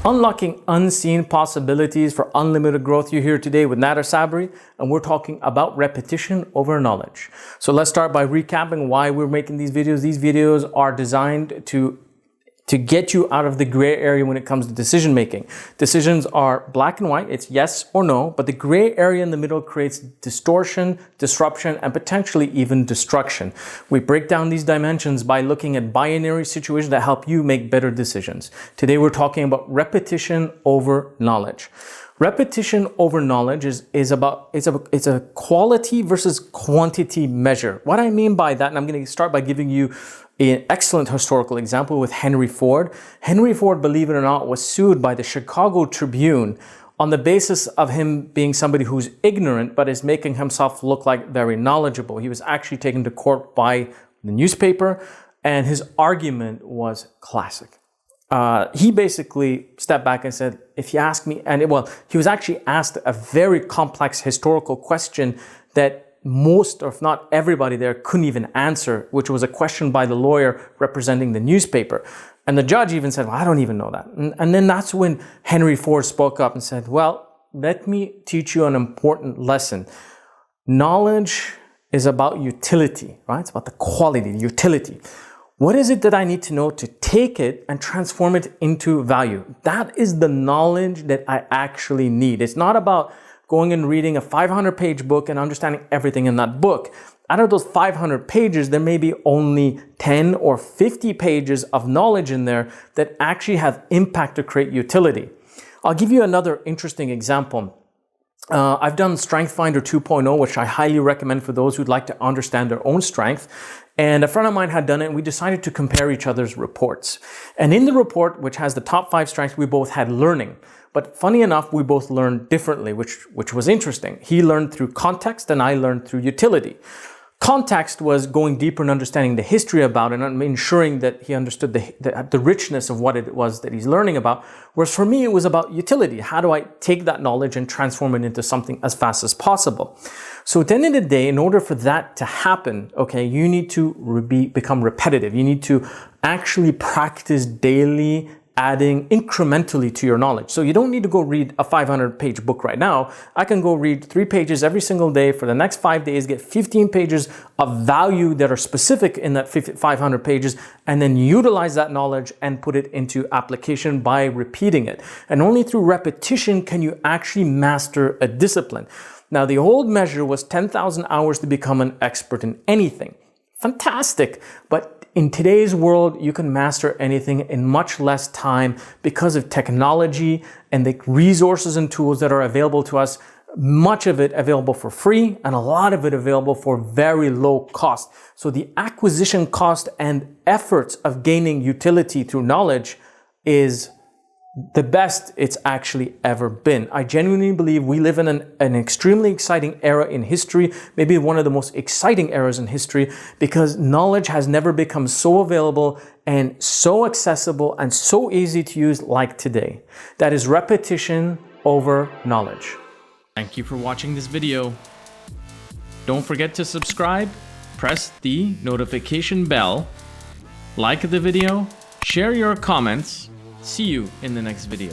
Unlocking unseen possibilities for unlimited growth. You're here today with Nader Sabry, and we're talking about repetition over knowledge. So let's start by recapping why we're making these videos. These videos are designed to get you out of the gray area when it comes to decision making. Decisions are black and white, it's yes or no, but the gray area in the middle creates distortion, disruption, and potentially even destruction. We break down these dimensions by looking at binary situations that help you make better decisions. Today we're talking about repetition over knowledge. Repetition over knowledge is a quality versus quantity measure. What I mean by that, and I'm going to start by giving you an excellent historical example with Henry Ford. Henry Ford, believe it or not, was sued by the Chicago Tribune on the basis of him being somebody who's ignorant but is making himself look like very knowledgeable. He was actually taken to court by the newspaper, and his argument was classic. He basically stepped back and said, if you ask me, he was actually asked a very complex historical question that most, or if not everybody there, couldn't even answer, which was a question by the lawyer representing the newspaper. And the judge even said, well, I don't even know that. And then that's when Henry Ford spoke up and said, well, let me teach you an important lesson. Knowledge is about utility, right? It's about the quality, the utility. What is it that I need to know to take it and transform it into value? That is the knowledge that I actually need. It's not about going and reading a 500-page book and understanding everything in that book. Out of those 500 pages, there may be only 10 or 50 pages of knowledge in there that actually have impact to create utility. I'll give you another interesting example. I've done Strength Finder 2.0, which I highly recommend for those who'd like to understand their own strength. And a friend of mine had done it, and we decided to compare each other's reports. And in the report, which has the top 5 strengths, we both had learning. But funny enough, we both learned differently, which was interesting. He learned through context and I learned through utility. Context was going deeper and understanding the history about it and ensuring that he understood the richness of what it was that he's learning about. Whereas for me, it was about utility. How do I take that knowledge and transform it into something as fast as possible? So at the end of the day, in order for that to happen, okay, you need to become repetitive. You need to actually practice daily, adding incrementally to your knowledge. So you don't need to go read a 500-page book right now. I can go read 3 pages every single day for the next 5 days, get 15 pages of value that are specific in that 500 pages, and then utilize that knowledge and put it into application by repeating it. And only through repetition can you actually master a discipline. Now, the old measure was 10,000 hours to become an expert in anything. Fantastic, but in today's world, you can master anything in much less time because of technology and the resources and tools that are available to us. Much of it available for free and a lot of it available for very low cost. So the acquisition cost and efforts of gaining utility through knowledge is the best it's actually ever been. I genuinely believe we live in an extremely exciting era in history, maybe one of the most exciting eras in history, because knowledge has never become so available and so accessible and so easy to use like today. That is repetition over knowledge. Thank you for watching this video. Don't forget to subscribe, press the notification bell, like the video, share your comments. See you in the next video.